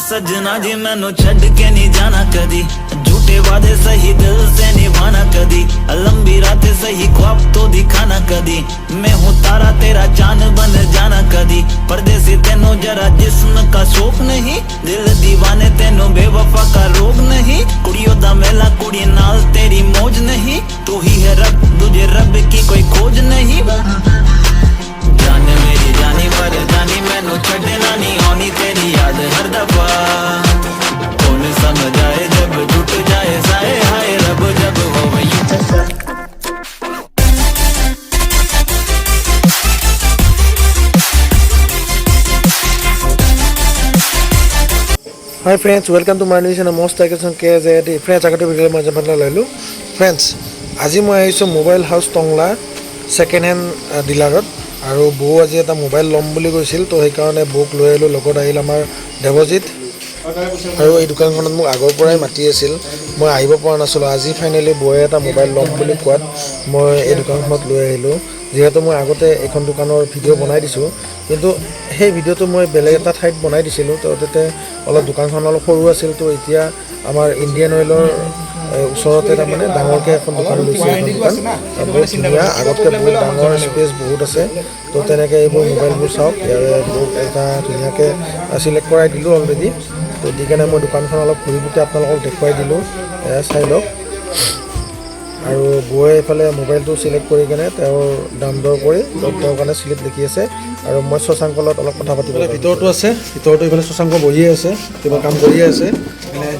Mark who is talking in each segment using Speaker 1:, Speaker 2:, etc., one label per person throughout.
Speaker 1: सजना जी मैनू छड़ के नहीं जाना कदी झूठे वादे सही दिल से निभाना कदी लंबी रातें सही ख्वाब तो दिखाना कदी मैं हूँ तारा तेरा चांद बन जाना कदी परदेसी तेनों जरा जिस्म का शौक नहीं दिल दीवाने तेनों बेवफा का रोग नहीं कुड़ियों दा मेला कुड़ी नाल तेरी मौज नहीं तू ही है रब तुझे रब की कोई खोज नहीं जाने मेरी जानी पर जानी मैनू छड़ना नहीं आनी तेरी याद हर दफा कौन समझ आए जब टूट जाए साए हाय रब जब हो वही
Speaker 2: Hi friends, welcome to my new channel most occasion KZ friends agate video ma japan lailu friends aji moi aiso mobile house TANGLA second hand dealer aru bo aji eta mobile lom boli goisil to he karone bok loi ailu logot ahil amar deposit aru ei dukan khonot muk agor porai mati asil moi aibo pora nasolo aji finally boy eta mobile lom boli kwat moi ei dukan khonot loi ailu যেহেতু মই আগতে এখন দোকানৰ video বনাই দিছো কিন্তু সেই ভিডিওটো মই বেলেগ এটা ঠাইত বনাই দিছিলো তো তাতে অলপ দোকানখন অলপ সৰু আছিল তো এতিয়া আমাৰ ইণ্ডিয়ান অইলৰ ওচৰতে তাৰ মানে ডাঙৰকৈ এখন দোকান লৈছে এখন দোকান বহুত ধুনীয়া আগতকৈ বহুত ডাঙৰ স্পেচ বহুত আছে তো তেনেকৈ এইবোৰ মোবাইলবোৰ চাওক ইয়াৰে বহুত এটা ধুনীয়াকৈ চিলেক্ট কৰাই দিলোঁ অলৰেডি তো দি কেনে মই দোকানখন অলপ ঘূৰি পুটি আপোনালোকক দেখুৱাই দিলোঁ চাই লওক আৰু বয়ে এফালে মোবাইলটো সিলেক্ট কৰি কেনে তেওঁৰ দাম দৰ কৰি তেওঁৰ কাৰণে স্লিপ লিখি আছে আৰু মই শশাংকলত অলপ কথা পাতিব ভিতৰটো আছে ভিতৰটো ইফালে শশাংক বহি আছে কিবা কাম কৰি আছে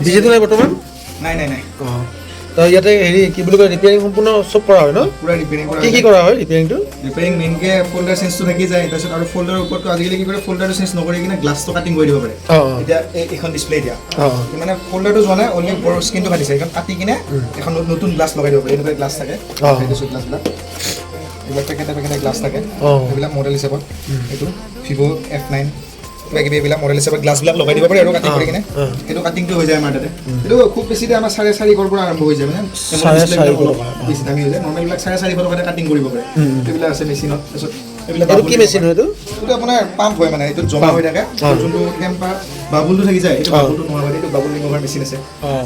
Speaker 2: বিজিটো নাই বৰ্তমান
Speaker 3: নাই
Speaker 2: তো ইয়াতে হেৰি কি বুলি কয় ৰিপেয়াৰিং সম্পূৰ্ণ সব কৰা হয় ন
Speaker 3: পুৰা ৰিপেয়াৰিং কৰা
Speaker 2: কি কৰা হয় ৰিপেয়াৰিংটো
Speaker 3: ৰিপেয়াৰিং মেইনকে ফোল্ডাৰ চেঞ্জটো থাকি যায় তাৰপিছত আৰু ফোল্ডাৰৰ ওপৰতো আজিকালি কি কৰে ফোল্ডাৰটো চেঞ্জ নকৰি কিনে গ্লাছটো কাটিং কৰি দিব পাৰে এতিয়া এইখন ডিসপ্লে দিয়া মানে ফোল্ডাৰটো যোৱা নাই অনলি ওপৰৰ স্ক্ৰিনটো কাটিছে এখন কাটি কিনে এখন নতুন গ্লাছ লগাই দিব পাৰে এনেকুৱা গ্লাছ থাকে এইটো গ্লাছবিলাক এইবিলাক পেকেটে গ্লাছ থাকে এইবিলাক মডেল হিচাপত এইটো ভিভো F9 কিবা এইবিলাক মডেল হিচাপে গ্লাছবিলাক লগাই দিব পাৰে আৰু কাটিং কৰি কিনে এইটো কাটিংটো হৈ যায় আমাৰ তাতে এইটো খুব বেছি আমাৰ 4.5 পৰা আৰম্ভ হৈ যায় মানে 4.5 বেছি দামী হৈ যায় নৰ্মেলবিলাক 4.5 টকাতে কাটিং কৰিব পাৰে এইবিলাক আছে মেচিনত তাৰপিছত এইবিলাক
Speaker 2: কি মেচিন হয়
Speaker 3: এইটো আপোনাৰ পাম্প হয় মানে এইটো জমা হৈ থাকে যোনটো টেম্পাৰ বাবুলটো থাকি যায় এইটো বাবুলটো নোহোৱা হয় এইটো বাবুল ৰিমুভাৰ মেচিন আছে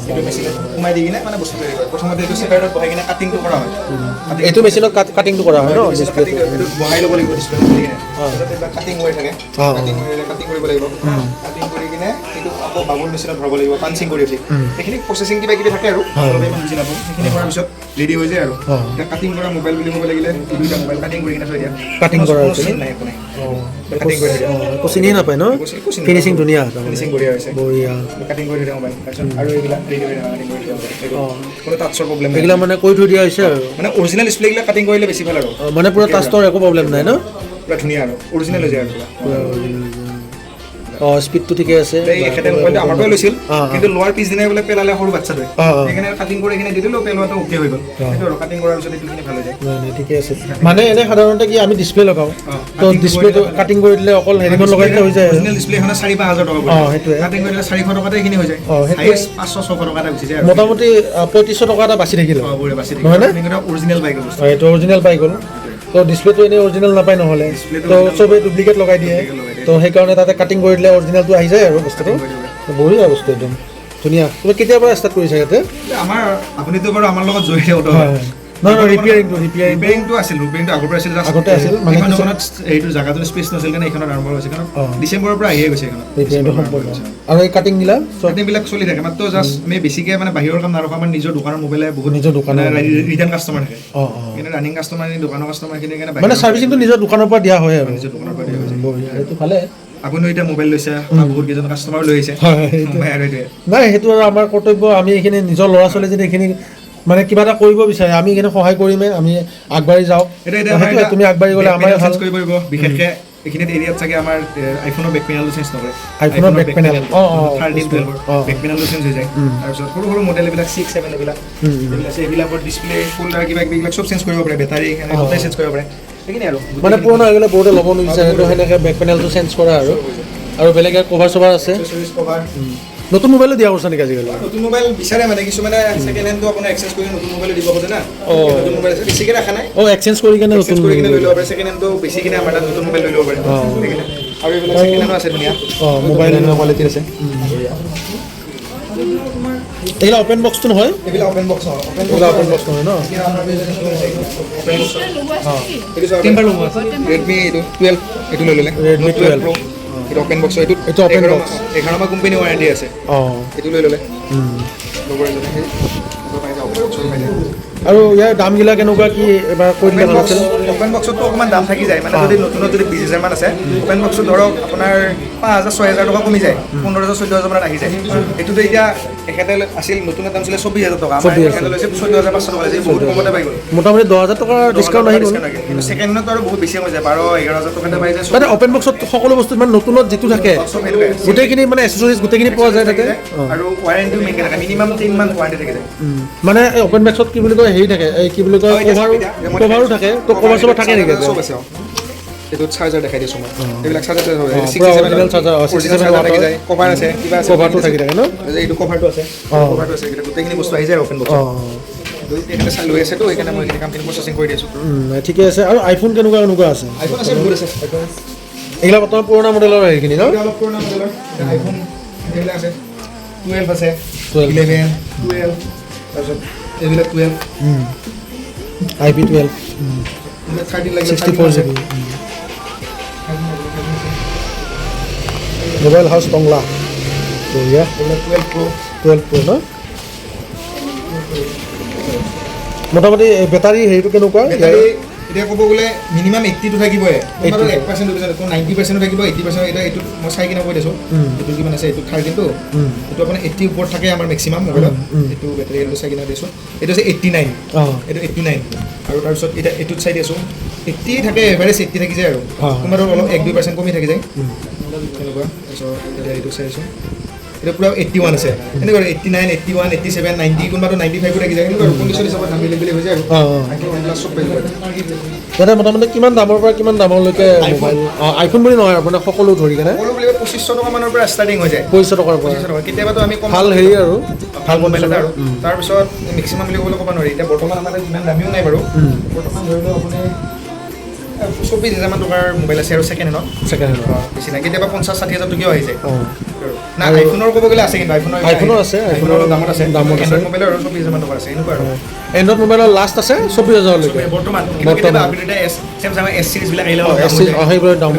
Speaker 3: এইটো মেচিন সোমাই দি কিনে মানে বস্তুটো প্ৰথমতে এইটো সেপাৰেটত বহাই কিনে কাটিংটো কৰা হয়
Speaker 2: এইটো মেচিনত কাটিংটো কৰা হয় ন
Speaker 3: এইটো বহাই ল'ব লাগিব ডিসপ্লেটো দি কিনে তাৰপিছত কাটিং হৈ থাকে কাটিং কৰিব লাগিব কাটিং কৰি কিনে এইটো আকৌ বাবুল মেচিনত ভৰাব লাগিব পাঞ্চিং কৰি উঠি এইখিনি প্ৰচেছিং কিবা কিবি থাকে আৰু ইমান বুজি নাপাওঁ সেইখিনি কৰাৰ পিছত ৰেডি হৈ যায় আৰু এতিয়া কাটিং কৰা মোবাইল বুলি ক'ব লাগিলে দুইটা মোবাইল কাটিং কৰি কিনে থৈ দিয়া
Speaker 2: কাটিং কৰা হৈছে
Speaker 3: নাই একো নাই কাটিং কৰি দিয়া
Speaker 2: চিনিয়ে নাপায় ন ফিনিচিং ধুনীয়া
Speaker 3: ফিনিচিং বঢ়িয়া হৈছে
Speaker 2: বঢ়িয়া
Speaker 3: কাটিং কৰি দিয়া মোবাইল তাৰপিছত আৰু এইবিলাক ৰেডি হৈ কাটিং কৰি দিয়া কোনো টাচৰ প্ৰব্লেম নাই
Speaker 2: এইবিলাক মানে কৈ থৈ দিয়া হৈছে আৰু
Speaker 3: মানে অৰিজিনেল ডিসপ্লেবিলাক কাটিং কৰিলে বেছি ভাল আৰু
Speaker 2: মানে পুৰা টাচৰ একো প্ৰব্লেম নাই ন
Speaker 3: পুৰা ধুনীয়া আৰু অৰিজিনেল হৈ যায় আৰু
Speaker 2: স্পিডটো ঠিকে আছে
Speaker 3: এখেতে মোবাইলটো আমাৰ পৰা লৈছিল কিন্তু লোৱাৰ পিছদিনাই বোলে পেলালে সৰু বাচ্চাটোৱে সেইকাৰণে কাটিং কৰি কিনে দি দিলোঁ পেলোৱাটো অ'কে হৈ গ'ল সেইটো আৰু কাটিং কৰাৰ পিছত এইটোখিনি ভাল হৈ যায়
Speaker 2: ঠিকে আছে মানে এনে সাধাৰণতে কি আমি ডিসপ্লে লগাওঁ তো ডিসপ্লেটো কাটিং কৰি দিলে অকল হেৰিখন লগাই দিলে হৈ যায়
Speaker 3: অৰিজিনেল ডিসপ্লেখনে 4-5 হাজাৰ টকা পৰে
Speaker 2: সেইটোৱে
Speaker 3: কাটিং কৰিলে 400 টকাতে এইখিনি হৈ যায় হাইয়েষ্ট 500-600 টকা এটা গুচি যায়
Speaker 2: মোটামুটি 3500 টকা এটা বাচি থাকিল
Speaker 3: নহয় নে অৰিজিনেল বাইক বস্তু
Speaker 2: এইটো অৰিজিনেল বাইক হ'ল তো ডিসপ্লেটো এনে অৰিজিনেল নাপায় নহ'লে তো চবেই ডুপ্লিকেট লগাই দিয়ে তো সেইকাৰণে তাতে কাটিং কৰি দিলে অৰিজিনেলটো আহি যায় আৰু বস্তুটো বঢ়িয়া বস্তু একদম ধুনীয়া তুমি কেতিয়াৰ পৰা ষ্টাৰ্ট কৰিছা ইয়াতে
Speaker 3: আমাৰ আপুনিতো বাৰু আমাৰ লগত জড়িত
Speaker 2: নহয় ৰিপেয়াৰিংটো
Speaker 3: আছিল ৰিপেয়াৰিংটো আগৰ পৰা আছিল
Speaker 2: আগতে আছিল মানে
Speaker 3: এইখনত এইটো জাগাটো স্পেচ নাছিল কাৰণে এইখনত আৰম্ভ হৈছে কাৰণ ডিচেম্বৰৰ পৰা আহিয়ে গৈছে এইখনত
Speaker 2: ৰিপেয়াৰিংটো সম্পূৰ্ণ আৰু এই কাটিংবিলাক
Speaker 3: কাটিংবিলাক চলি থাকে মাত্ৰ জাষ্ট আমি বেছিকৈ মানে বাহিৰৰ কাম নাৰাখোঁ আমাৰ নিজৰ দোকানৰ মোবাইলে বহুত
Speaker 2: নিজৰ দোকানৰ
Speaker 3: ৰিটাৰ্ণ কাষ্টমাৰ থাকে কিন্তু ৰানিং কাষ্টমাৰ দোকানৰ কাষ্টমাৰখিনি কাৰণে
Speaker 2: মানে চাৰ্ভিচিংটো নিজৰ দোকানৰ পৰা দিয়া হয় আৰু
Speaker 3: নিজৰ দোকানৰ পৰা দিয়া হৈ যায়
Speaker 2: সেইটো ভালে
Speaker 3: আপুনিও এতিয়া মোবাইল লৈছে বহুত কেইজন কাষ্টমাৰ লৈ আহিছে
Speaker 2: নাই সেইটো আৰু আমাৰ কৰ্তব্য আমি এইখিনি নিজৰ ল'ৰা ছোৱালী যদি এইখিনি মানে কিবা এটা কৰিব বিচাৰে আমি এইখিনি সহায় কৰিমে আমি আগবাঢ়ি যাওঁ তুমি আগবাঢ়ি গ'লে আমাৰ ভাল
Speaker 3: কৰিব পাৰিব বিশেষকৈ এইখিনিত এৰিয়াত চাগে আমাৰ আইফোনৰ বেক পেনেলটো চেঞ্জ নকৰে
Speaker 2: আইফোনৰ বেক পেনেল
Speaker 3: 13 12 বেক পেনেলটো চেঞ্জ হৈ যায় তাৰপিছত সৰু সৰু মডেল এইবিলাক 6 7 এইবিলাক আছে এইবিলাকৰ ডিসপ্লে ফোল্ডাৰ কিবা এইবিলাক চব চেঞ্জ কৰিব পাৰে বেটাৰী গোটেই চেঞ্জ কৰিব পাৰে সেইখিনি আৰু
Speaker 2: মানে পুৰণা হৈ গ'লে বহুতে ল'ব নিবিচাৰে তো সেনেকৈ বেক পেনেলটো চেঞ্জ কৰা আৰু বেলেগ কভাৰ চভাৰ আছে নতুন মোবাইলো দিয়া কৰিছে নেকি আজিকালি
Speaker 3: নতুন মোবাইল বিচাৰে মানে কিছুমানে সেকেন্ড হেণ্ডটো আপোনাৰ এক্সচেঞ্জ কৰি নতুন মোবাইল দিব খোজে না নতুন মোবাইল আছে বেছিকৈ ৰাখা নাই
Speaker 2: এক্সচেঞ্জ কৰি কিনে নতুন
Speaker 3: কৰি কিনে লৈ ল'ব পাৰে সেকেন্ড হেণ্ডটো বেছি কিনে আমাৰ তাত নতুন মোবাইল লৈ ল'ব পাৰে আৰু এইবিলাক ছেকেণ্ড হেণ্ডো আছে ধুনীয়া
Speaker 2: মোবাইল
Speaker 3: কোৱালিটিৰ আছে
Speaker 2: এইবিলাক অপেন বক্সটো নহয়
Speaker 3: এইবিলাক অপেন বক্স হয়
Speaker 2: অপেন বক্স নহয় ন
Speaker 3: টেম্পাৰ লুম আছে Redmi এইটো 12 এইটো লৈ ল'লে
Speaker 2: Redmi 12
Speaker 3: Pro এইটো অপেন বক্স এইটো
Speaker 2: open box
Speaker 3: 11 মাহ কোম্পানী ৱাৰেণ্টি আছে এইটো লৈ ল'লে লগৰ এজনে
Speaker 2: আৰু ইয়াৰ দামবিলাক কেনেকুৱা কি এবাৰ কৈ দিলে ভাল আছিল
Speaker 3: অপেন বক্সতো অকণমান দাম থাকি যায় মানে যদি নতুনত যদি 20,000 মান আছে অপেন বক্সত ধৰক আপোনাৰ 5,000 6,000 টকা কমি যায় 15,000 14,000 মানত আহি যায় এইটোতো এতিয়া এখেতে আছিল নতুন দাম ছিল 24,000 টকা আমাৰ এখেতে লৈছে 14,500 টকা বহুত কমতে পাই গ'ল
Speaker 2: মোটামুটি 10,000 টকা ডিছকাউণ্ট আহি গ'ল
Speaker 3: কিন্তু ছেকেণ্ড হেণ্ডত আৰু বহুত বেছি হৈ যায় 12,000 11,000 টকাতে পাই যায়
Speaker 2: মানে অপেন বক্সত সকলো বস্তু মানে নতুনত যিটো থাকে গোটেইখিনি মানে এক্সেসৰিজ গোটেইখিনি পোৱা যায় তাতে
Speaker 3: আৰু ৱাৰেণ্টিও মেইনকে থাকে মিনিমাম 3 মান্থ ৱাৰেণ্টি থাকে যায়
Speaker 2: মানে এই অপেন বক্সত কি বুলি কয় হেৰি থাকে এই কি বুলি কয় কভাৰো থাকে তো কভাৰ চভাৰ থাকে নেকি
Speaker 3: চব আছে এইটো চাৰ্জাৰ দেখাই দিছোঁ মই এইবিলাক চাৰ্জাৰ
Speaker 2: অৰিজিনেল চাৰ্জাৰ 67
Speaker 3: থাকি যায় কভাৰ আছে কিবা আছে
Speaker 2: কভাৰটো থাকি থাকে ন
Speaker 3: এইটো কভাৰটো আছে এইটো গোটেইখিনি বস্তু আহি যায় অপেন বক্সত এইটো চাই লৈ আছে তো সেইকাৰণে মই এইখিনি কামখিনি প্ৰচেছিং কৰি দি আছোঁ
Speaker 2: ঠিকে আছে আৰু আইফোন কেনেকুৱা আছে
Speaker 3: আইফোন আছে বহুত আছে
Speaker 2: এইবিলাক বৰ্তমান পুৰণা মডেলৰ সেইখিনি ন
Speaker 3: অলপ পুৰণা মডেলৰ আইফোন এইবিলাক আছে 12 আছে 11 12 তাৰপিছত এইবিলাক 12
Speaker 2: IP12
Speaker 3: 13 লাগে
Speaker 2: 64 GB মোবাইল হাউচ টংলা বঢ়িয়া 12 Pro ন মোটামুটি বেটাৰী হেৰিটো কেনেকুৱা
Speaker 3: এতিয়া ক'ব গ'লে মিনিমাম 80 থাকিবই 1% তো 90% থাকিব 80% এটা এইটো মই চাই কিনে কৈ দিছোঁ এইটো কিমান আছে এইটো 13 টো এইটো আপোনাৰ 80 ওপৰত থাকে আমাৰ মেক্সিমাম মোবাইলত এইটো বেটাৰী এইটো চাই কিনে দিছোঁ এইটো আছে 89 এইটো 89 আৰু তাৰপিছত এতিয়া এইটোত চাই দিছোঁ 80 থাকে এভাৰেজ 80 থাকি যায় আৰু তোমাৰ অলপ 1-2% কমি থাকি যায় তেনেকুৱা তাৰপিছত এতিয়া এইটো চাই দিছোঁ এটা পুৰা 81 আছে এনেকুৱা 89 81 87 90 কোনবাটো 95 থাকি যায় এনেকুৱা 40 হিচাপত দাম বেলেগ বেলেগ হৈ যায় আৰু এইবিলাক চব পাই যায়
Speaker 2: ইয়াতে মোটামুটি কিমান দামৰ পৰা কিমান দামলৈকে মোবাইল আইফোন বুলি নহয় আপোনাৰ সকলো ধৰি কেনে
Speaker 3: সকলো বুলি 2500 টকা মানৰ পৰা ষ্টাৰ্টিং হৈ যায়
Speaker 2: 2500 টকাৰ পৰা
Speaker 3: কেতিয়াবাতো আমি কম
Speaker 2: ভাল হেৰি আৰু
Speaker 3: ভাল মোবাইল এটা আৰু তাৰপিছত মেক্সিমাম বুলি ক'ব নোৱাৰি এতিয়া বৰ্তমান আমাৰ ইমান দামীও নাই বাৰু বৰ্তমান ধৰি লওক আপুনি 24,000 মান টকাৰ মোবাইল আছে আৰু ছেকেণ্ড হেণ্ডত বেছি নাই কেতিয়াবা 50-60,000 টকীয়াও আহি যায় না আইফোনৰ ক'ব গ'লে আছে কিন্তু
Speaker 2: আইফোনৰ আছে আইফোনৰ
Speaker 3: দামত আছে মোবাইলৰ আৰু 24,000 মান টকা আছে এনেকুৱা আৰু
Speaker 2: এণ্ড্ৰইড মোবাইলৰ লাষ্ট আছে 24,000 লৈকে
Speaker 3: বৰ্তমান কেতিয়াবা আপডেট Samsung S series বিলাক আহিলে
Speaker 2: সেইবোৰৰ দাম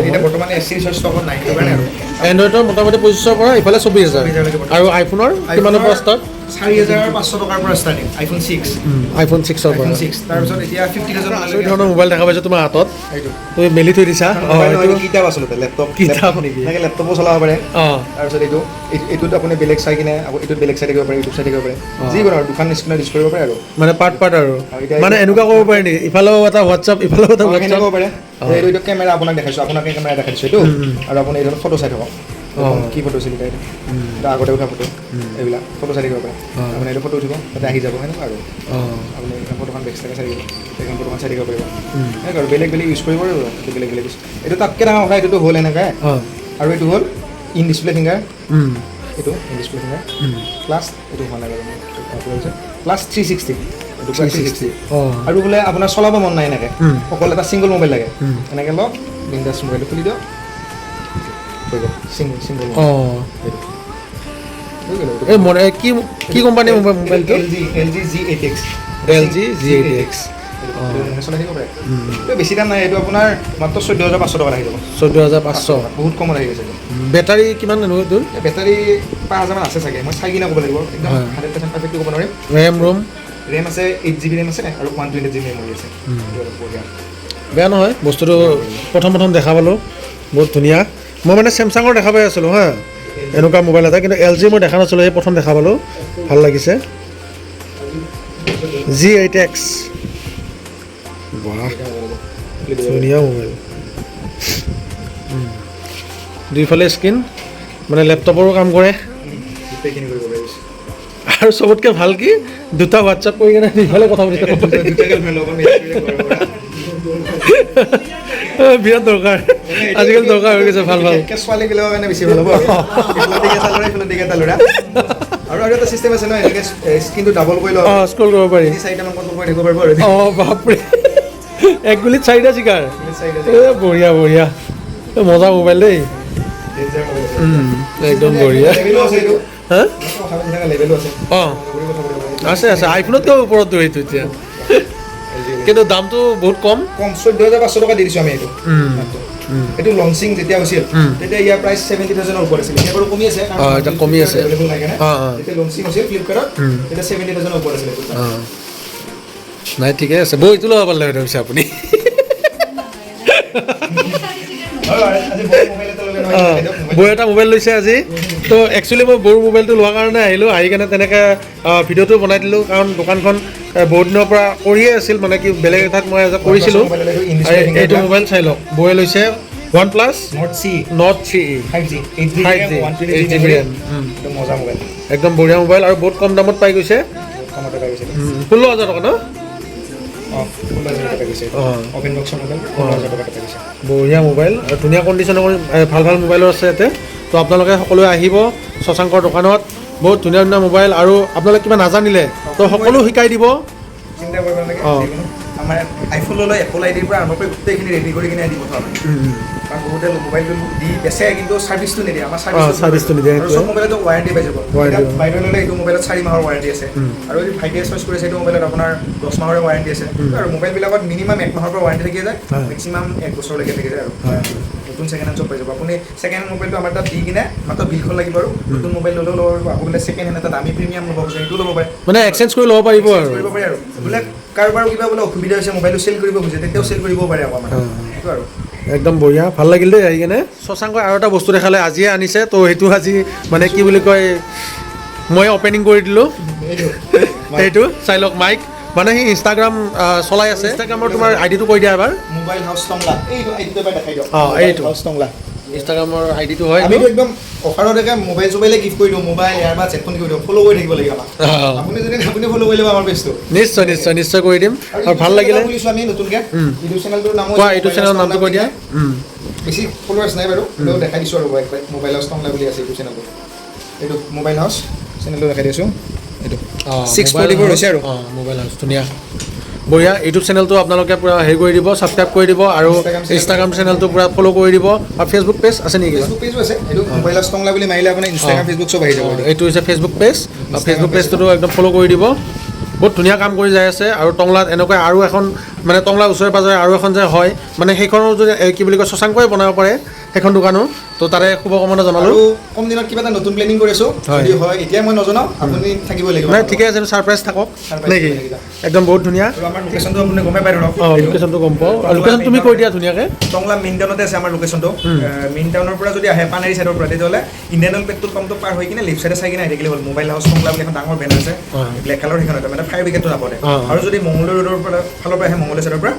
Speaker 3: এতিয়া বৰ্তমান S series ষ্টকত নাই কাৰণে আৰু
Speaker 2: এণ্ড্ৰইডৰ মোটামুটি 2500 পৰা ইফালে 24,000 আৰু আইফোনৰ কিমানৰ পৰা ষ্টাৰ্ট
Speaker 3: 4,500 টকাৰ পৰা ষ্টাৰ্টিং আইফোন 6
Speaker 2: আইফোন 6ৰ পৰা
Speaker 3: তাৰপিছত এতিয়া 50,000
Speaker 2: ধৰণৰ মোবাইল দেখা পাইছোঁ তোমাৰ হাতত তুমি মেলি থৈ দিছা
Speaker 3: কিতাপ আচলতে লেপটপ
Speaker 2: কিতাপ নেকি
Speaker 3: এনেকৈ লেপটপো চলাব পাৰে তাৰপিছত এইটোত আপুনি বেলেগ চাই কিনে আকৌ এইটোত বেলেগ চাই থাকিব পাৰে ইউটিউব চাই থাকিব পাৰে যিকোনো আৰু দুখন স্ক্ৰীণত ইউজ কৰিব পাৰে আৰু
Speaker 2: মানে পাৰ্ট আৰু মানে এনেকুৱা কৰিব পাৰে নেকি ইফালেও এটা হোৱাটছআপ ইফালেও এটা
Speaker 3: হোৱাটছআপ কৰিব পাৰে এইটো কেমেৰা আপোনাক দেখাইছোঁ আপোনাকে কেমেৰা দেখাইছোঁ এইটো আৰু আপুনি এইটো ফটো চাই থাকক কি ফটো চিনি পায় এটা আগতে উঠা ফটো এইবিলাক ফটো চাই থাকিব পাৰে আপুনি এইটো ফটো উঠিব তাতে আহি যাব সেনেকুৱা আৰু আপুনি এইখন ফটোখন বেক্সট্ৰাকে চাই থাকিব এইখন ফটোখন চাই থাকিব পাৰিব সেনেকুৱা আৰু বেলেগ বেলেগ ইউজ কৰিব আৰু বেলেগ বেলেগ ইউজ এইটো তাতকৈ ডাঙৰ কথা এইটোতো হ'ল এনেকৈ আৰু এইটো হ'ল ইন ডিছপ্লে ফিংগাৰ এইটো ইন ডিছপ্লে ফিংগাৰ প্লাছ এইটো হোৱা নাই বাৰু প্লাছ 360 এইটো 360 আৰু বোলে আপোনাৰ চলাব মন নাই এনেকৈ অকল এটা ছিংগল মোবাইল লাগে এনেকৈ লওক বিন্দাছ মোবাইলটো খুলি দিয়ক সিঙ্গল
Speaker 2: এই মনে কি কোম্পানী মোবাইলটো
Speaker 3: LG G8X চলাই থাকিব পাৰে বেছি দাম নাই এইটো আপোনাৰ মাত্ৰ 14,500 টকা আহি যাব
Speaker 2: 14,500
Speaker 3: বহুত কমত আহি গৈছে
Speaker 2: বেটাৰী কিমান দূৰ
Speaker 3: বেটাৰী 5,000 মান আছে চাগে মই চাই কিনে ক'ব লাগিব একদম 100% পাৰফেক্টলি ক'ব নোৱাৰিম ৰেম আছে 8GB ৰেম আছে আৰু 128GB মেমৰি আছে
Speaker 2: বেয়া নহয় বস্তুটো প্ৰথম দেখা পালোঁ বহুত ধুনীয়া মই মানে চেমচাঙৰ দেখা পাই আছিলোঁ হা এনেকুৱা মোবাইল এটা কিন্তু LG মই দেখা নাছিলোঁ এই প্ৰথম দেখা পালোঁ ভাল লাগিছে G8X বাহ ধুনীয়া মোবাইল দুইফালে স্ক্ৰীন মানে লেপটপৰো কাম কৰে আৰু চবতকৈ ভাল কি দুটা হোৱাটছআপ কৰি কিনে দুইফালে কথা পাতি থাকিব বিৰাট দৰকাৰ আজিকালি দৰকাৰ হৈ গৈছে ভাল
Speaker 3: ছোৱালীবিলাকৰ কাৰণে বেছি ভাল হ'ব আৰু এটা চিষ্টেম আছে ন এনেকৈ স্ক্ৰীনটো ডাবল কৰি লওক
Speaker 2: স্ক্ৰল কৰিব পাৰি
Speaker 3: 4টামান কণ্ট্ৰল কৰি থাকিব পাৰিব আৰু
Speaker 2: বাপৰে এক গুলিত 4টা চিকাৰ বঢ়িয়া মজা মোবাইল দেই একদম বঢ়িয়া হা অঁ আছে আছে আইফোনতকৈ ওপৰতো সেইটো এতিয়া কিন্তু দামটো বহুত কম
Speaker 3: 14,500 টকা দি দিছোঁ আমি এইটো এইটো লঞ্চিং যেতিয়া হৈছিল তেতিয়া ইয়াৰ প্ৰাইচ 70,000 ওপৰত আছিল এতিয়া বাৰু কমি আছে
Speaker 2: এটা কমি আছে
Speaker 3: যেতিয়া লঞ্চিং হৈছিল ফ্লিপকাৰ্টত তেতিয়া 70,000 ওপৰত আছিল
Speaker 2: নাই ঠিকে আছে বৌ এইটো ল'ব পাৰিলে ভাবিছে আপুনি বৌ এটা মোবাইল লৈছে আজি তো একচুৱেলি মই বৌৰ মোবাইলটো লোৱাৰ কাৰণে আহিলোঁ আহি কেনে তেনেকৈ ভিডিঅ'টো বনাই দিলোঁ কাৰণ দোকানখন বহুত দিনৰ পৰা কৰিয়ে আছিল মানে কি বেলেগ এঠাইত মই কৰিছিলোঁ এইটো মোবাইল চাই লওক বৌয়ে লৈছে OnePlus Nord CE 5G 8GB RAM একদম বঢ়িয়া মোবাইল আৰু বহুত কম দামত পাই গৈছে 16,000 টকা ন বঢ়িয়া মোবাইল আৰু ধুনীয়া কণ্ডিশ্যনৰ ভাল ভাল মোবাইলো আছে ইয়াতে তো আপোনালোকে সকলোৱে আহিব শশাংকৰ দোকানত বহুত ধুনীয়া ধুনীয়া মোবাইল আৰু আপোনালোকে কিবা নাজানিলে তো সকলো শিকাই দিব
Speaker 3: চিন্তা কৰিব নালাগে আমাৰ আইফোন ল'লে এপল আইডিৰ পৰা আৰম্ভ কৰি গোটেইখিনি ৰেডি কৰি কিনে দি পঠাব কাৰণ বহুতে মোবাইলটো দি বেচে কিন্তু ছাৰ্ভিচটো নিদিয়ে আমাৰ
Speaker 2: ছাৰ্ভিচটো নিদিয়ে
Speaker 3: আৰু চব মোবাইলতো ৱাৰেণ্টি পাই যাব বাইদেউ ল'লে এইটো মোবাইলত 4 মাহৰ ৱাৰেণ্টি আছে আৰু যদি ভাইটিয়ে চইচ কৰিছে এইটো মোবাইলত আপোনাৰ 10 মাহৰ ৱাৰেণ্টি আছে আৰু মোবাইলবিলাকত মিনিমাম 1 মাহৰ পৰা ৱাৰেণ্টি থাকি যায় মেক্সিমাম 1 বছৰলৈকে থাকি যায় আৰু নতুন ছেকেণ্ড হেণ্ড চব পাই যাব আপুনি ছেকেণ্ড হেণ্ড মোবাইলটো আমাৰ তাত দি কিনে মাত্ৰ বিলখন লাগিব আৰু নতুন মোবাইল ল'লেও ল'ব পাৰিব আকৌ বোলে ছেকেণ্ড হেণ্ড এটা দামী প্ৰিমিয়াম ল'ব খোজে সেইটো ল'ব পাৰে
Speaker 2: মানে এক্সচেঞ্জ কৰি ল'ব পাৰিব আৰু
Speaker 3: কৰিব পাৰি আৰু বোলে কাৰোবাৰ কিবা বোলে অসুবিধা হৈছে মোবাইলটো চেল কৰিব খোজে তেতিয়াও চেল কৰিব পাৰে আকৌ আমাৰ সেইটো আৰু
Speaker 2: একদম বঢ়িয়া ভাল লাগিল দেই আহি কেনে শশাংকই আৰু এটা বস্তু দেখালে আজিয়ে আনিছে তো সেইটো আজি মানে কি বুলি কয় মই অপেনিং কৰি দিলোঁ সেইটো চাই লওক মাইক মানে সি ইনষ্টাগ্ৰাম চলাই আছে ইনষ্টাগ্ৰামৰ তোমাৰ আইডিটো কৈ দিয়া এবাৰ
Speaker 3: মোবাইল হাউচ টংলা এইটো আইডিটো এবাৰ দেখাই দিয়ক
Speaker 2: এইটো
Speaker 3: হাউচ টংলা
Speaker 2: ইনষ্টাগ্ৰামৰ আইডিটো হয়
Speaker 3: আমিতো একদম অফাৰত একে মোবাইল চোবাইলে গিফ্ট কৰি দিওঁ মোবাইল এয়াৰবাডছ হেডফোন কৰি দিওঁ ফ'ল' কৰি থাকিব লাগিব আমাক আপুনি যদি আপুনি ফ'ল' কৰি ল'ব আমাৰ পেজটো
Speaker 2: নিশ্চয় কৰি দিম আৰু ভাল লাগিলে
Speaker 3: খুলিছোঁ আমি নতুনকৈ ইউটিউব চেনেলটোৰ নাম
Speaker 2: এইটো চেনেলৰ নামটো কৈ দিয়া
Speaker 3: বেছি ফলোৱাৰ্ছ নাই বাৰু হ'লেও দেখাই দিছোঁ আৰু মোবাইল হাউচ টংলা বুলি আছে ইউটিউব চেনেলটো এইটো মোবাইল হাউচ চেনেলটো দেখাই দিছোঁ এইটো 644 হৈছে আৰু
Speaker 2: মোবাইল হাউচ ধুনীয়া বঢ়িয়া ইউটিউব চেনেলটো আপোনালোকে পূৰা হেৰি কৰি দিব ছাবস্ক্ৰাইব কৰি দিব আৰু ইনষ্টাগ্ৰাম চেনেলটো পূৰা ফ'ল' কৰি দিব আৰু ফেচবুক পেজ আছে নেকি
Speaker 3: ফেচবুক পেজো আছে এইটো মোবাইল হাউচ টংলা বুলি মাৰিলে আপোনাৰ ইনষ্টাগ্ৰাম ফেচবুক চব আহি যাব
Speaker 2: এইটো হৈছে ফেচবুক পেজ আৰু ফেচবুক পেজটোতো একদম ফ'ল' কৰি দিব বহুত ধুনীয়া কাম কৰি যাই আছে আৰু টংলাত এনেকৈ আৰু এখন মানে টংলাৰ ওচৰে পাজৰে আৰু এখন যে হয় মানে সেইখনো যদি কি বুলি কয় শশাংকই বনাব পাৰে সেইখন দোকানো তো তাৰে শুভকামনা জনালোঁ
Speaker 3: আৰু কম দিনত কিবা এটা নতুন প্লেনিং কৰি আছোঁ যদি হয় এতিয়া মই নজনাওঁ আপুনি থাকিব লাগিব
Speaker 2: নাই ঠিকে আছে ছাৰপ্ৰাইজ থাকক নেকি একদম বহুত ধুনীয়া
Speaker 3: আৰু আমাৰ লোকেশ্যনটো আপুনি গমেই পাই ধৰক
Speaker 2: লোকেশ্যনটো গম পাওঁ আৰু লোকেশ্যন তুমি কৈ দিয়া ধুনীয়াকৈ
Speaker 3: টংলা মেইন টাউনতে আছে আমাৰ লোকেশ্যনটো মেইন টাউনৰ পৰা যদি আহে পানেৰী ছাইডৰ পৰা তেতিয়াহ'লে ইণ্ডিয়ান অইল পেট্ৰল পাম্পটো পাৰ হৈ কিনে লেফ্ট চাইডে চাই কিনে আহি থাকিলে হ'ল মোবাইল হাউচ টংলা বুলি এখন ডাঙৰ বেনাৰ আছে ব্লেক কালাৰ সেইখনতে মানে ফায়াৰ ব্ৰিগেডটো নাপাতে আৰু যদি মংগলদৈ ৰোডৰ পৰা ফালৰ পৰা আহে মংগলদৈ চাইডৰ পৰা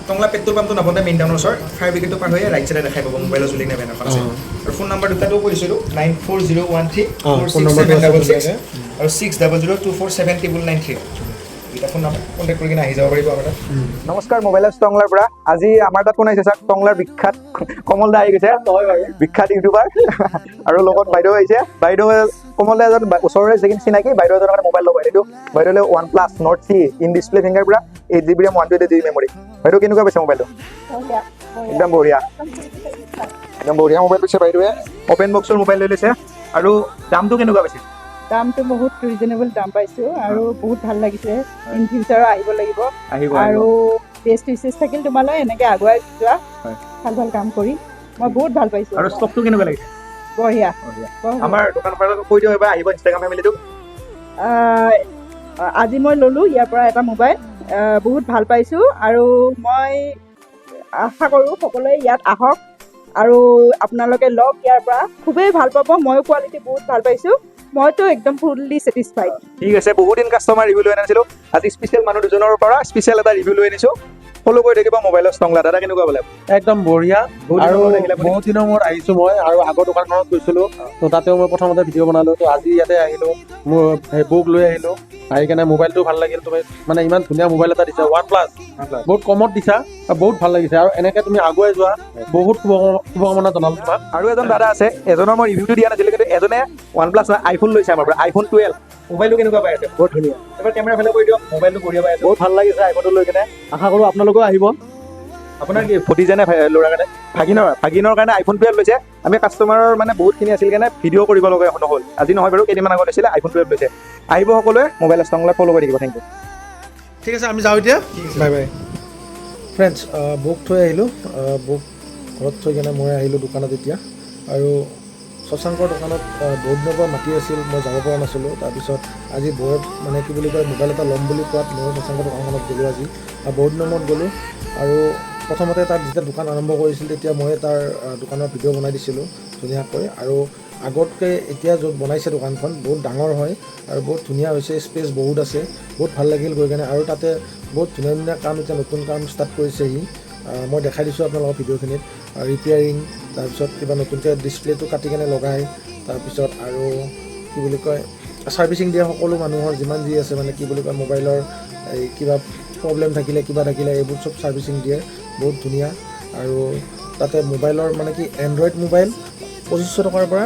Speaker 3: টংলা পেট্ৰল পাম্পটো নাপাতে মেইন টাউনৰ ওচৰত ফায়াৰ ব্ৰিগেডটো পাৰ হৈ ৰাইট চাইডে দেখাই পাব মোবাইলৰ জুলি নাই বেনাৰখন আছে আৰু ফোন নাম্বাৰ দুটাটো কৈছিলোঁ 9401346766 আৰু 6002479993 এটা ফোন নাম্বাৰ কণ্টেক্ট কৰি কিনে আহি যাব পাৰিব আমাৰ তাত নমস্কাৰ মোবাইল হাউচ টংলাৰ পৰা আজি আমাৰ তাত কোন আহিছে চাওক টংলাৰ বিখ্যাত কমল দা আহি গৈছে বিখ্যাত ইউটিউবাৰ আৰু লগত বাইদেউ আহিছে বাইদেউ কমল দা এজন ওচৰৰে যিখিনি চিনাকি বাইদেউ এজনৰ কাৰণে মোবাইল ল'ব এইটো বাইদেউলে OnePlus Nord CE in display finger পৰা 8GB RAM 128GB মেমৰি বাইদেউ কেনেকুৱা পাইছে মোবাইলটো একদম বঢ়িয়া মোবাইল পাইছে বাইদেৱে অপেন বক্সৰ মোবাইল লৈ লৈছে আৰু দামটো কেনেকুৱা পাইছে
Speaker 4: দামটো বহুত ৰিজনেবল দাম পাইছোঁ আৰু বহুত ভাল লাগিছে ইন ফিউচাৰ আহিব লাগিব আৰু বেষ্ট উইচেছ থাকিল তোমালৈ এনেকৈ আগুৱাই যোৱা ভাল কাম কৰি মই বহুত ভাল পাইছোঁ
Speaker 3: আৰু ষ্টকটো কেনেকুৱা লাগিছে
Speaker 4: বঢ়িয়া
Speaker 3: আমাৰ দোকানৰ পৰা কৈ দিওঁ এবাৰ আহিব ইনষ্টাগ্ৰাম ফেমিলিটোক
Speaker 4: আজি মই ল'লোঁ ইয়াৰ পৰা এটা মোবাইল বহুত ভাল পাইছোঁ আৰু মই আশা কৰোঁ সকলোৱে ইয়াত আহক আৰু আপোনালোকে লওক ইয়াৰ পৰা খুবেই ভাল পাব ময়ো কোৱালিটি বহুত ভাল পাইছোঁ মইতো একদম ফুল্লি ছেটিছফাইড
Speaker 3: ঠিক আছে বহুত দিন কাষ্টমাৰ ৰিভিউ লৈ আনিছিলোঁ আজি স্পেচিয়েল মানুহ দুজনৰ পৰা স্পেচিয়েল এটা ৰিভিউ লৈ আনিছোঁ ফ'ল' কৰি থাকিব মোবাইল হাউচ টংলা দাদা কেনেকুৱা বোলে
Speaker 2: একদম বঢ়িয়া আৰু বহুত দিনৰ মূৰত আহিছোঁ মই আৰু আগৰ দোকানখনত গৈছিলোঁ তো তাতেও মই প্ৰথমতে ভিডিঅ' বনালোঁ তো আজি ইয়াতে আহিলোঁ মোৰ বুক লৈ আহিলোঁ আহি কেনে মোবাইলটো ভাল লাগিল তুমি মানে ইমান ধুনীয়া মোবাইল এটা দিছা OnePlus বহুত কমত দিছা আৰু বহুত ভাল লাগিছে আৰু এনেকৈ তুমি আগুৱাই যোৱা বহুত শুভকামনা জনালোঁ তোমাক
Speaker 3: আৰু এজন দাদা আছে এজনৰ মই ৰিভিউটো দিয়া নাছিলোঁ কিন্তু এজনে OnePlus আইফোন লৈছে আমাৰ পৰা iPhone 12 মোবাইলটো কেনেকুৱা পাই আছে বহুত ধুনীয়া এবাৰ কেমেৰা ফালে কৰি দিয়ক মোবাইলটো বঢ়িয়া পাই আছে
Speaker 2: বহুত ভাল লাগিছে আইফোনটো লৈ কেনে আশা কৰোঁ আপোনালোকেও আহিব
Speaker 3: আপোনাৰ কি ফটি যায় নে ল'ৰাৰ কাৰণে ভাগিনৰ কাৰণে iPhone 12 লৈছে আমি কাষ্টমাৰৰ মানে বহুতখিনি আছিল কাৰণে ভিডিঅ' কৰিব লগা নহ'ল আজি নহয় বাৰু কেইদিনমান আগত আছিলে iPhone 12 লৈছে আহিব সকলোৱে মোবাইল ষ্টংলা ফ'ল' কৰি দিব থেংক ইউ
Speaker 2: ঠিক আছে আমি যাওঁ এতিয়া বাই বাই ফ্ৰেণ্ডছ বুক থৈ আহিলোঁ বুক ঘৰত থৈ কেনে মই আহিলোঁ দোকানত এতিয়া আৰু শশাংকৰ দোকানত বহুত দিনৰ পৰা মাতি আছিল মই যাব পৰা নাছিলোঁ তাৰপিছত আজি বহুত মানে কি বুলি কয় মোবাইল এটা ল'ম বুলি কোৱাত মই শশাংকৰ দোকানখনত গ'লোঁ আজি বহুত দিনৰ মূৰত গ'লোঁ আৰু প্ৰথমতে তাত যেতিয়া দোকান আৰম্ভ কৰিছিল তেতিয়া মই তাৰ দোকানৰ ভিডিঅ' বনাই দিছিলোঁ ধুনীয়াকৈ আৰু আগতকৈ এতিয়া য'ত বনাইছে দোকানখন বহুত ডাঙৰ হয় আৰু বহুত ধুনীয়া হৈছে স্পেচ বহুত আছে বহুত ভাল লাগিল গৈ কেনে আৰু তাতে বহুত ধুনীয়া ধুনীয়া কাম এতিয়া নতুন কাম ষ্টাৰ্ট কৰিছে সি মই দেখাই দিছোঁ আপোনালোকৰ ভিডিঅ'খিনিত ৰিপেয়াৰিং তাৰপিছত কিবা নতুনকৈ ডিছপ্লেটো কাটি কেনে লগাই তাৰপিছত আৰু কি বুলি কয় ছাৰ্ভিচিং দিয়া সকলো মানুহৰ যিমান যি আছে মানে কি বুলি কয় মোবাইলৰ এই কিবা প্ৰব্লেম থাকিলে কিবা থাকিলে এইবোৰ চব ছাৰ্ভিচিং দিয়ে বহুত ধুনীয়া আৰু তাতে মোবাইলৰ মানে কি এণ্ড্ৰইড মোবাইল 2500 টকাৰ পৰা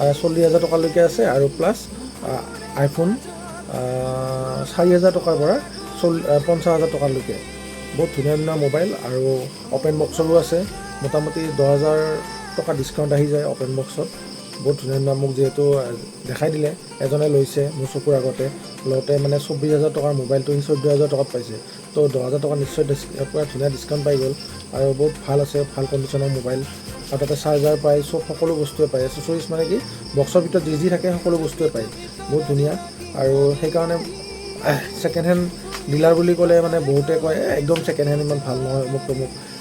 Speaker 2: 40,000 টকালৈকে আছে আৰু প্লাছ আইফোন 4,000 টকাৰ পৰা 50,000 টকালৈকে বহুত ধুনীয়া ধুনীয়া মোবাইল আৰু অ'পেন বক্সৰো আছে মোটামুটি 10,000 টকা ডিছকাউণ্ট আহি যায় অ'পেন বক্সত বহুত ধুনীয়া ধুনীয়া মোক যিহেতু দেখাই দিলে এজনে লৈছে মোৰ চকুৰ আগতে লওঁতে মানে 24,000 টকাৰ মোবাইলটো সি 14,000 টকাত পাইছে তো 10,000 টকা নিশ্চয় পূৰা ধুনীয়া ডিছকাউণ্ট পাই গ'ল আৰু বহুত ভাল আছে ভাল কণ্ডিশ্যনৰ মোবাইল আৰু তাতে চাৰ্জাৰ পায় চব সকলো বস্তুৱে পায় এচেছৰিজ মানে কি বক্সৰ ভিতৰত যি থাকে সকলো বস্তুৱে পায় বহুত ধুনীয়া আৰু সেইকাৰণে ছেকেণ্ড হেণ্ড ডিলাৰ বুলি ক'লে মানে বহুতে কয় একদম ছেকেণ্ড হেণ্ড ইমান ভাল নহয় মোক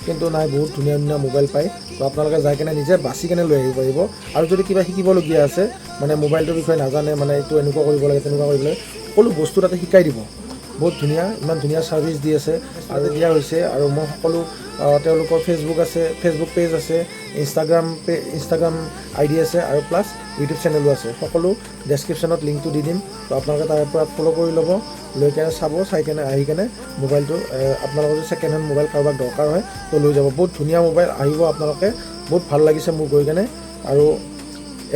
Speaker 2: কিন্তু নাই বহুত ধুনীয়া ধুনীয়া মোবাইল পায় তো আপোনালোকে যাই কেনে নিজে বাছি কেনে লৈ আহিব পাৰিব আৰু যদি কিবা শিকিবলগীয়া আছে মানে মোবাইলটোৰ বিষয়ে নাজানে মানে এইটো এনেকুৱা কৰিব লাগে তেনেকুৱা কৰিব লাগে সকলো বস্তু তাতে শিকাই দিব বহুত ধুনীয়া ইমান ধুনীয়া ছাৰ্ভিচ দি আছে আৰু দিয়া হৈছে আৰু মই সকলো তেওঁলোকৰ ফেচবুক পেজ আছে ইনষ্টাগ্ৰাম ID আছে আৰু প্লাছ ইউটিউব চেনেলো আছে সকলো ডেছক্ৰিপশ্যনত লিংকটো দি দিম তো আপোনালোকে তাৰ পৰা ফ'ল' কৰি ল'ব লৈ কেনে চাই কেনে আহি কেনে মোবাইলটো আপোনালোকৰ যদি ছেকেণ্ড হেণ্ড মোবাইল কাৰোবাক দৰকাৰ হয় তো লৈ যাব বহুত ধুনীয়া মোবাইল আহিব আপোনালোকে বহুত ভাল লাগিছে মোৰ গৈ কেনে আৰু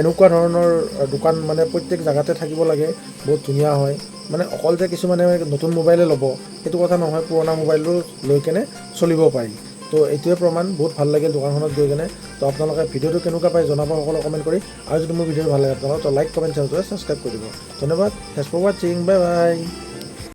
Speaker 2: এনেকুৱা ধৰণৰ দোকান মানে প্ৰত্যেক জেগাতে থাকিব লাগে বহুত ধুনীয়া হয় মানে অকল যে কিছুমানে নতুন মোবাইলে ল'ব সেইটো কথা নহয় পুৰণা মোবাইলটো লৈ কেনে চলিব পাৰি তো এইটোৱে প্ৰমাণ বহুত ভাল লাগিল দোকানখনত গৈ কেনে তো আপোনালোকে ভিডিঅ'টো কেনেকুৱা পায় জনাব সকলো কমেণ্ট কৰি আৰু যদি মোৰ ভিডিঅ'টো ভাল লাগে আপোনালোকে তো লাইক কমেণ্ট চেনেলটো ছাবস্ক্ৰাইব কৰি দিব ধন্যবাদ থেংকছ ফৰ ৱাচিং বাই বাই